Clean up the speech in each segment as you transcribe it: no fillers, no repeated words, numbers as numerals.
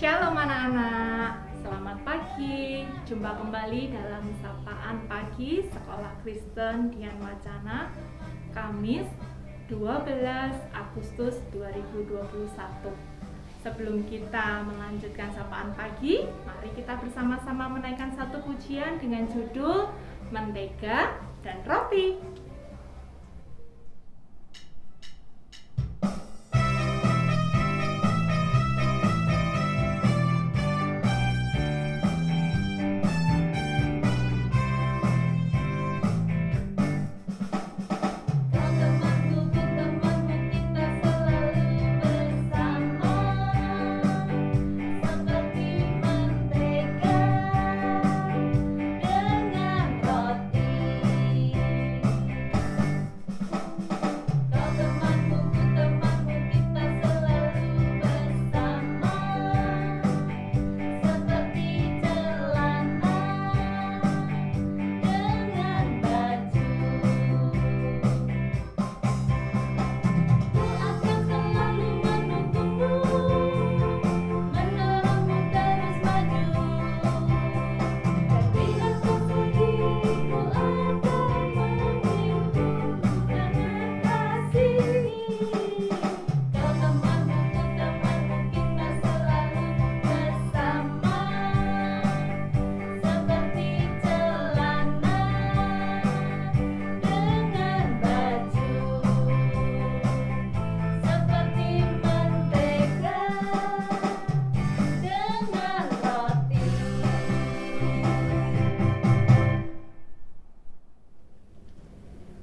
Shalom anak-anak, selamat pagi. Jumpa kembali dalam Sapaan Pagi Sekolah Kristen Dian Wacana, Kamis 12 Agustus 2021. Sebelum kita melanjutkan Sapaan Pagi, mari kita bersama-sama menaikkan satu pujian dengan judul Mentega dan Roti.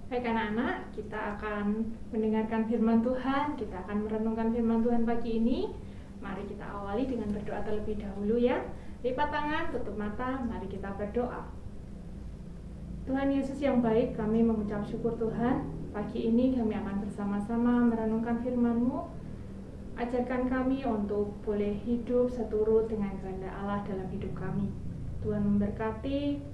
Baik anak-anak, kita akan mendengarkan firman Tuhan, kita akan merenungkan firman Tuhan pagi ini. Mari kita awali dengan berdoa terlebih dahulu ya. Lipat tangan, tutup mata, mari kita berdoa. Tuhan Yesus yang baik, kami mengucap syukur Tuhan. Pagi ini kami akan bersama-sama merenungkan firman-Mu. Ajarkan kami untuk boleh hidup seturut dengan kehendak Allah dalam hidup kami. Tuhan memberkati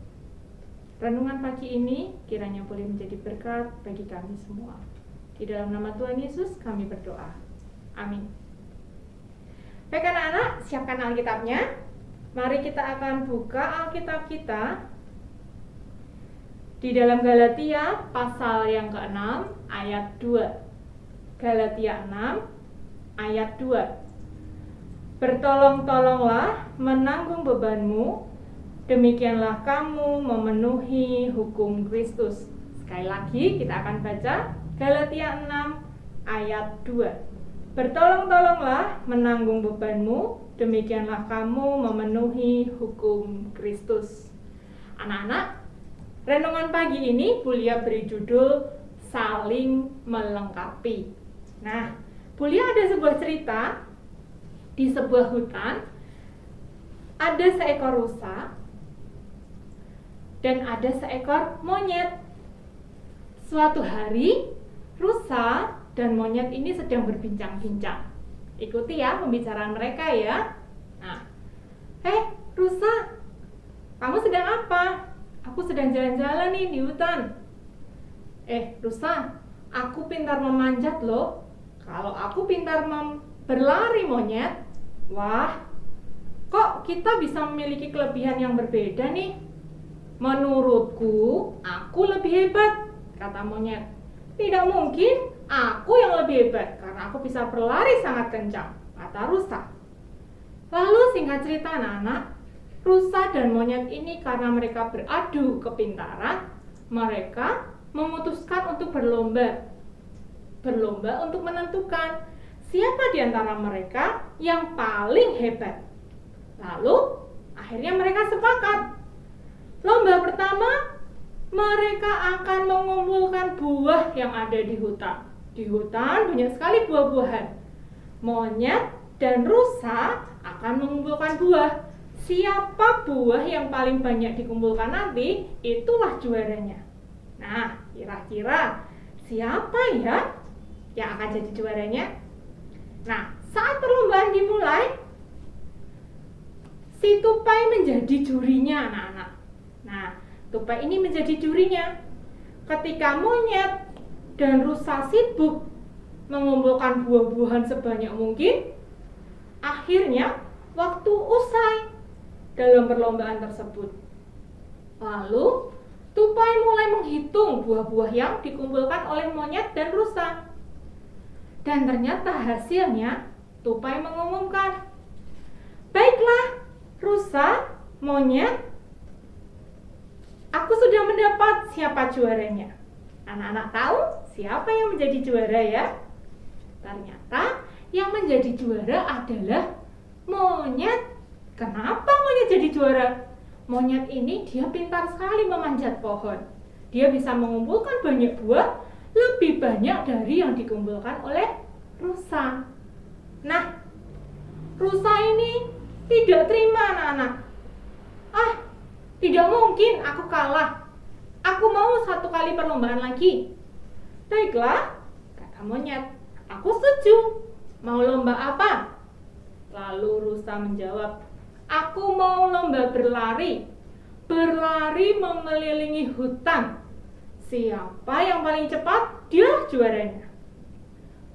renungan pagi ini, kiranya boleh menjadi berkat bagi kami semua. Di dalam nama Tuhan Yesus kami berdoa. Amin. Baik anak-anak, siapkan Alkitabnya. Mari kita akan buka Alkitab kita di dalam Galatia pasal yang ke-6 ayat 2. Galatia 6 ayat 2. Bertolong-tolonglah menanggung bebanmu, demikianlah kamu memenuhi hukum Kristus. Sekali lagi kita akan baca Galatia 6 ayat 2. Bertolong-tolonglah menanggung bebanmu, demikianlah kamu memenuhi hukum Kristus. Anak-anak, renungan pagi ini Bulia beri judul Saling Melengkapi. Nah, Bulia ada sebuah cerita di sebuah hutan. Ada seekor rusa dan ada seekor monyet. Suatu hari, rusa dan monyet ini sedang berbincang-bincang. Ikuti ya pembicaraan mereka ya. Nah, rusa, kamu sedang apa? Aku sedang jalan-jalan nih di hutan. Rusa, aku pintar memanjat loh. Kalau aku pintar berlari monyet, wah, kok kita bisa memiliki kelebihan yang berbeda nih? Menurutku, aku lebih hebat, kata monyet. Tidak mungkin, aku yang lebih hebat, karena aku bisa berlari sangat kencang, kata rusa. Lalu singkat cerita anak-anak, rusa dan monyet ini karena mereka beradu kepintaran, mereka memutuskan untuk berlomba. Berlomba untuk menentukan siapa di antara mereka yang paling hebat. Lalu, akhirnya mereka sepakat. Lomba pertama, mereka akan mengumpulkan buah yang ada di hutan. Di hutan banyak sekali buah-buahan. Monyet dan rusa akan mengumpulkan buah. Siapa buah yang paling banyak dikumpulkan nanti, itulah juaranya. Nah, kira-kira siapa ya yang akan jadi juaranya? Nah, saat perlombaan dimulai, si tupai menjadi jurinya anak-anak. Nah, tupai ini menjadi jurinya. Ketika monyet dan rusa sibuk mengumpulkan buah-buahan sebanyak mungkin, akhirnya waktu usai dalam perlombaan tersebut. Lalu tupai mulai menghitung buah-buah yang dikumpulkan oleh monyet dan rusa. Dan ternyata hasilnya tupai mengumumkan, "Baiklah, rusa, monyet, aku sudah mendapat siapa juaranya." Anak-anak tahu siapa yang menjadi juara ya? Ternyata yang menjadi juara adalah monyet. Kenapa monyet jadi juara? Monyet ini dia pintar sekali memanjat pohon. Dia bisa mengumpulkan banyak buah, lebih banyak dari yang dikumpulkan oleh rusa. Nah, rusa ini tidak terima anak-anak. Tidak mungkin aku kalah. Aku mau satu kali perlombaan lagi. Baiklah, kata monyet, aku setuju. Mau lomba apa? Lalu rusa menjawab, aku mau lomba berlari. Berlari mengelilingi hutan. Siapa yang paling cepat, dia juaranya.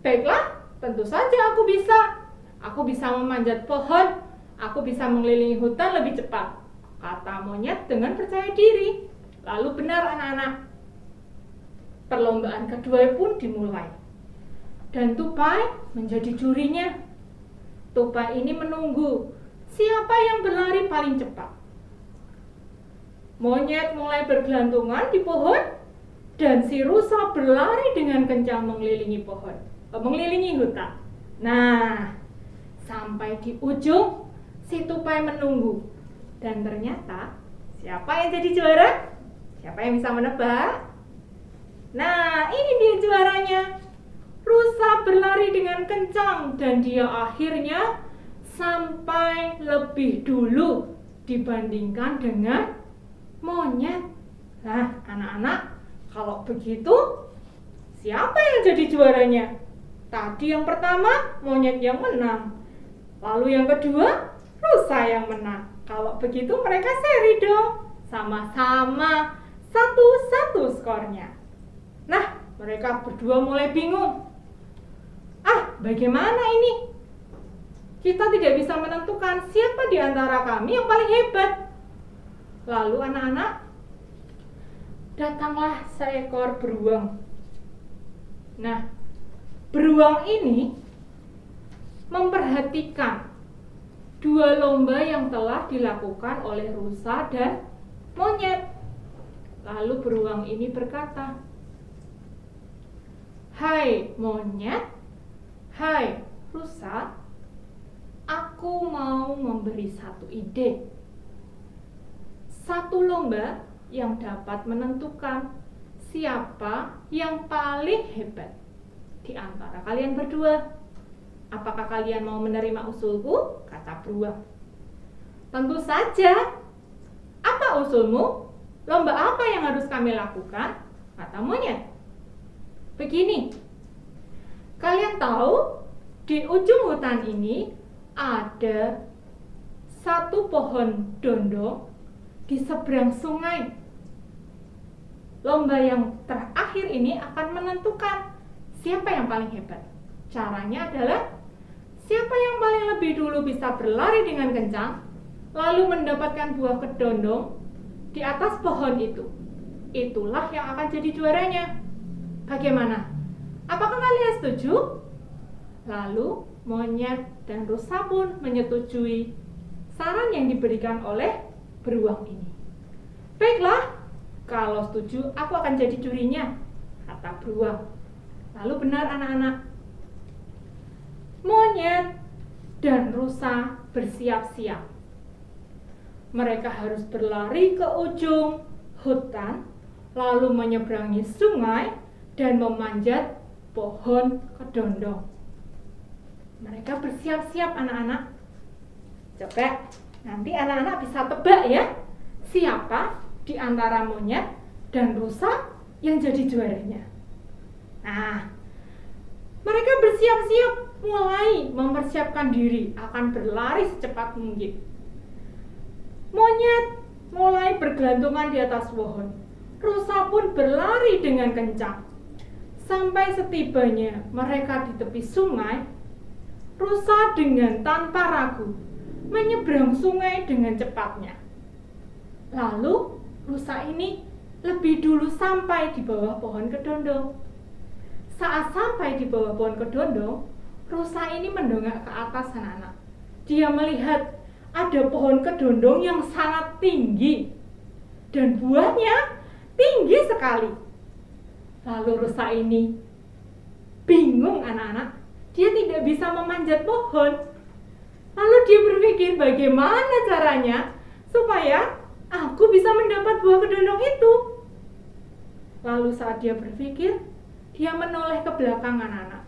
Baiklah, tentu saja aku bisa. Aku bisa memanjat pohon. Aku bisa mengelilingi hutan lebih cepat, kata monyet dengan percaya diri. Lalu benar anak-anak. Perlombaan kedua pun dimulai. Dan tupai menjadi jurinya. Tupai ini menunggu siapa yang berlari paling cepat. Monyet mulai bergelantungan di pohon, dan si rusa berlari dengan kencang mengelilingi hutan. Nah, sampai di ujung, si tupai menunggu. Dan ternyata, siapa yang jadi juara? Siapa yang bisa menebak? Nah, ini dia juaranya. Rusa berlari dengan kencang dan dia akhirnya sampai lebih dulu dibandingkan dengan monyet. Nah, anak-anak, kalau begitu siapa yang jadi juaranya? Tadi yang pertama monyet yang menang. Lalu yang kedua rusa yang menang. Kalau begitu mereka seri dong. Sama-sama 1-1 skornya. Nah, mereka berdua mulai bingung. Bagaimana ini? Kita tidak bisa menentukan siapa di antara kami yang paling hebat. Lalu anak-anak, datanglah seekor beruang. Nah, beruang ini memperhatikan dua lomba yang telah dilakukan oleh rusa dan monyet. Lalu beruang ini berkata, "Hai monyet, hai rusa, aku mau memberi satu ide. Satu lomba yang dapat menentukan siapa yang paling hebat di antara kalian berdua. Apakah kalian mau menerima usulku?" kata beruang. "Tentu saja. Apa usulmu? Lomba apa yang harus kami lakukan?" kata monyet. "Begini, kalian tahu di ujung hutan ini ada satu pohon dondong di seberang sungai. Lomba yang terakhir ini akan menentukan siapa yang paling hebat. Caranya adalah siapa yang paling lebih dulu bisa berlari dengan kencang, lalu mendapatkan buah kedondong di atas pohon itu. Itulah yang akan jadi juaranya. Bagaimana? Apakah kalian setuju?" Lalu monyet dan rusa pun menyetujui saran yang diberikan oleh beruang ini. "Baiklah, kalau setuju aku akan jadi jurinya," kata beruang. Lalu benar anak-anak. Monyet dan rusa bersiap-siap. Mereka harus berlari ke ujung hutan, lalu menyeberangi sungai dan memanjat pohon kedondong. Mereka bersiap-siap anak-anak. Coba nanti anak-anak bisa tebak ya, siapa di antara monyet dan rusa yang jadi juaranya. Nah, mereka bersiap-siap mulai mempersiapkan diri akan berlari secepat mungkin. Monyet mulai bergelantungan di atas pohon. Rusa pun berlari dengan kencang. Sampai setibanya mereka di tepi sungai, rusa dengan tanpa ragu menyeberang sungai dengan cepatnya. Lalu rusa ini lebih dulu sampai di bawah pohon kedondong. Saat sampai di bawah pohon kedondong, rusa ini mendongak ke atas anak-anak. Dia melihat ada pohon kedondong yang sangat tinggi dan buahnya tinggi sekali. Lalu rusa ini bingung anak-anak, dia tidak bisa memanjat pohon. Lalu dia berpikir bagaimana caranya supaya aku bisa mendapat buah kedondong itu. Lalu saat dia berpikir, dia menoleh ke belakang anak-anak.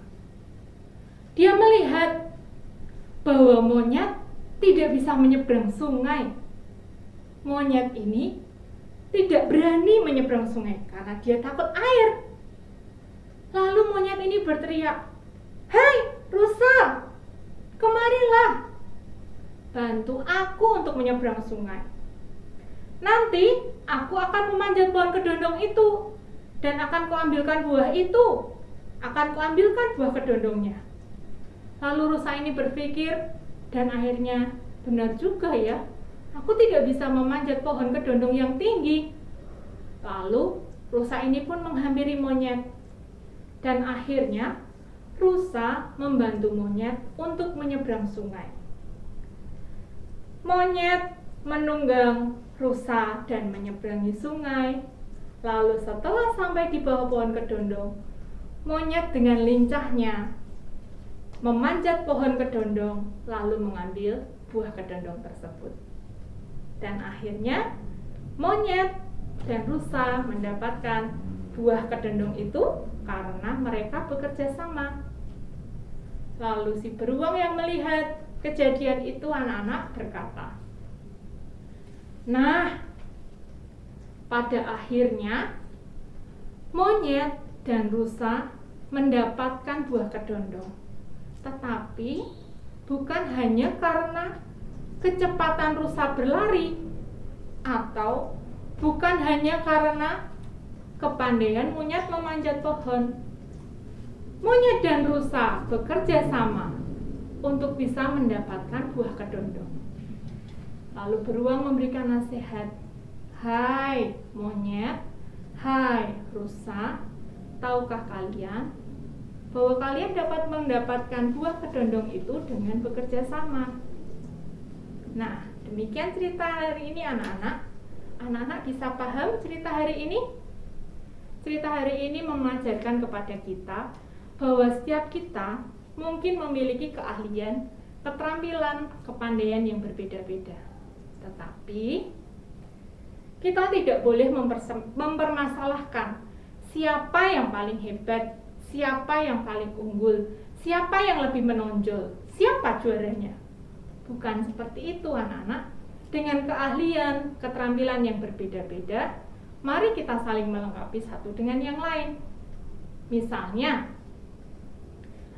Dia melihat bahwa monyet tidak bisa menyeberang sungai. Monyet ini tidak berani menyeberang sungai karena dia takut air. Lalu monyet ini berteriak, "Hei, rusa, kemarilah. Bantu aku untuk menyeberang sungai. Nanti aku akan memanjat pohon kedondong itu dan akan kuambilkan buah itu. Akan kuambilkan buah kedondongnya." Lalu rusa ini berpikir, dan akhirnya benar juga ya, aku tidak bisa memanjat pohon kedondong yang tinggi. Lalu rusa ini pun menghampiri monyet. Dan akhirnya rusa membantu monyet untuk menyeberang sungai. Monyet menunggang rusa dan menyeberangi sungai. Lalu setelah sampai di bawah pohon kedondong, monyet dengan lincahnya memanjat pohon kedondong, lalu mengambil buah kedondong tersebut. Dan akhirnya monyet dan rusa mendapatkan buah kedondong itu karena mereka bekerja sama. Lalu si beruang yang melihat kejadian itu anak-anak berkata, "Nah, pada akhirnya monyet dan rusa mendapatkan buah kedondong. Tetapi bukan hanya karena kecepatan rusa berlari, atau bukan hanya karena kepandaian monyet memanjat pohon. Monyet dan rusa bekerja sama untuk bisa mendapatkan buah kedondong." Lalu beruang memberikan nasihat, "Hai monyet, hai rusa, tahukah kalian bahwa kalian dapat mendapatkan buah kedondong itu dengan bekerja sama?" Nah, demikian cerita hari ini anak-anak. Anak-anak bisa paham cerita hari ini? Cerita hari ini mengajarkan kepada kita bahwa setiap kita mungkin memiliki keahlian, keterampilan, kepandaian yang berbeda-beda. Tetapi kita tidak boleh mempermasalahkan siapa yang paling hebat, siapa yang paling unggul, siapa yang lebih menonjol, siapa juaranya. Bukan seperti itu anak-anak. Dengan keahlian, keterampilan yang berbeda-beda, mari kita saling melengkapi satu dengan yang lain. Misalnya,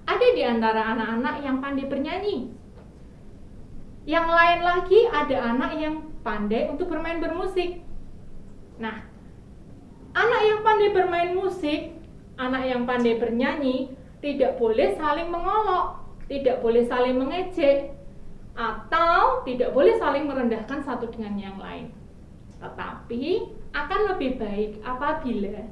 ada di antara anak-anak yang pandai bernyanyi. Yang lain lagi ada anak yang pandai untuk bermain bermusik. Nah, anak yang pandai bermain musik, anak yang pandai bernyanyi, tidak boleh saling mengolok, tidak boleh saling mengejek, atau tidak boleh saling merendahkan satu dengan yang lain. Tetapi akan lebih baik apabila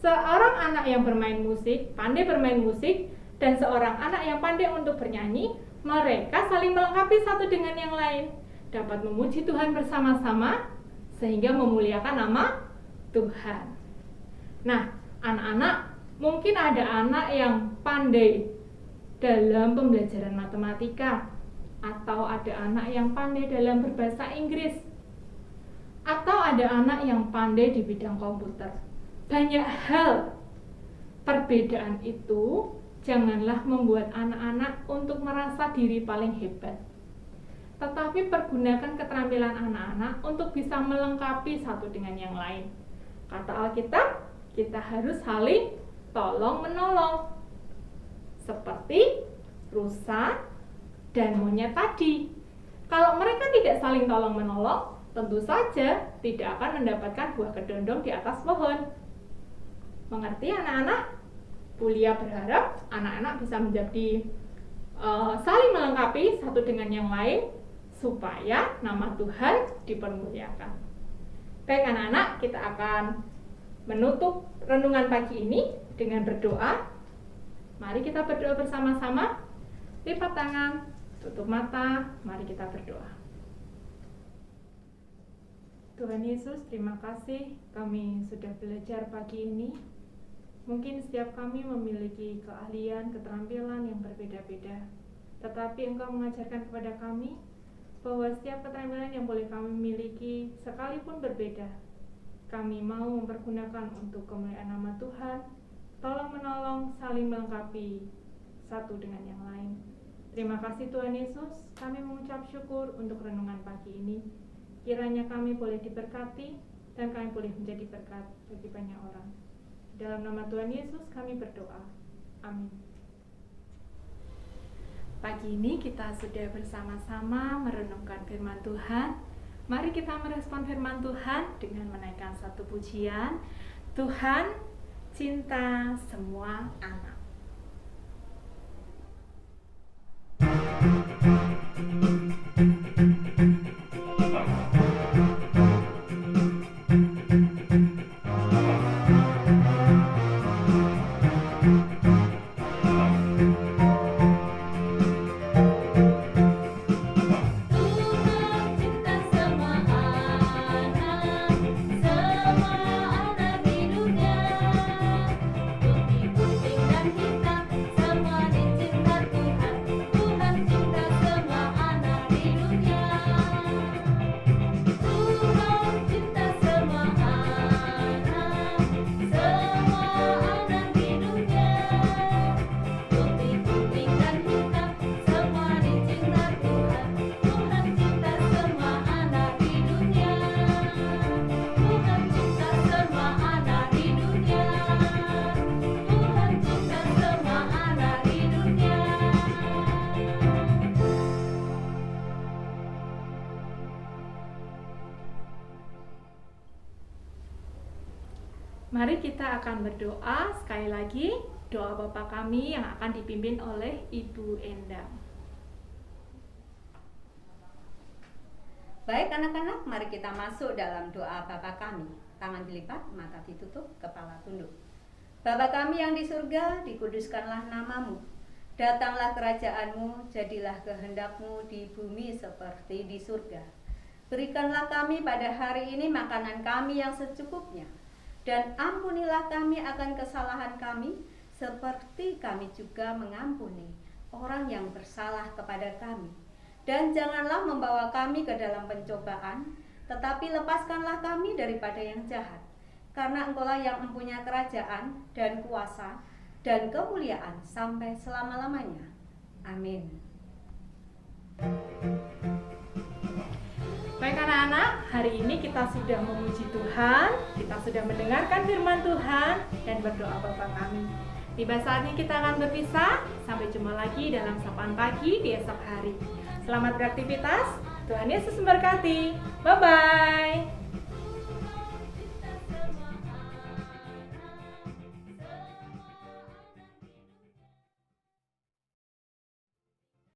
seorang anak yang bermain musik, pandai bermain musik, dan seorang anak yang pandai untuk bernyanyi, mereka saling melengkapi satu dengan yang lain, dapat memuji Tuhan bersama-sama sehingga memuliakan nama Tuhan. Nah, anak-anak, mungkin ada anak yang pandai dalam pembelajaran matematika, atau ada anak yang pandai dalam berbahasa Inggris, atau ada anak yang pandai di bidang komputer. Banyak hal. Perbedaan itu janganlah membuat anak-anak untuk merasa diri paling hebat, tetapi pergunakan keterampilan anak-anak untuk bisa melengkapi satu dengan yang lain. Kata Alkitab, kita harus saling tolong-menolong, seperti rusa dan monyet tadi. Kalau mereka tidak saling tolong-menolong, tentu saja tidak akan mendapatkan buah kedondong di atas pohon. Mengerti anak-anak? Bulia berharap anak-anak bisa menjadi saling melengkapi satu dengan yang lain, supaya nama Tuhan dipermuliakan. Baik anak-anak, kita akan menutup renungan pagi ini dengan berdoa. Mari kita berdoa bersama-sama. Lipat tangan, tutup mata, mari kita berdoa. Tuhan Yesus, terima kasih kami sudah belajar pagi ini. Mungkin setiap kami memiliki keahlian, keterampilan yang berbeda-beda, tetapi Engkau mengajarkan kepada kami bahwa setiap keterampilan yang boleh kami miliki sekalipun berbeda, kami mau mempergunakan untuk kemuliaan nama Tuhan. Tolong menolong saling melengkapi satu dengan yang lain. Terima kasih Tuhan Yesus, kami mengucap syukur untuk renungan pagi ini. Kiranya kami boleh diberkati dan kami boleh menjadi berkat bagi banyak orang. Dalam nama Tuhan Yesus kami berdoa. Amin. Pagi ini kita sudah bersama-sama merenungkan firman Tuhan. Mari kita merespon firman Tuhan dengan menaikkan satu pujian. Tuhan cinta semua anak. Mari kita akan berdoa sekali lagi, doa Bapa kami yang akan dipimpin oleh Ibu Endang. Baik anak-anak, mari kita masuk dalam doa Bapa kami. Tangan dilipat, mata ditutup, kepala tunduk. Bapa kami yang di surga, dikuduskanlah namamu. Datanglah kerajaanmu, jadilah kehendakmu di bumi seperti di surga. Berikanlah kami pada hari ini makanan kami yang secukupnya. Dan ampunilah kami akan kesalahan kami, seperti kami juga mengampuni orang yang bersalah kepada kami. Dan janganlah membawa kami ke dalam pencobaan, tetapi lepaskanlah kami daripada yang jahat. Karena Engkaulah yang mempunyai kerajaan dan kuasa dan kemuliaan sampai selama-lamanya. Amin. Baik anak-anak, hari ini kita sudah memuji Tuhan, kita sudah mendengarkan firman Tuhan dan berdoa Bapa kami. Tiba saatnya kita akan berpisah, sampai jumpa lagi dalam sapaan pagi di esok hari. Selamat beraktivitas, Tuhan Yesus memberkati. Bye-bye.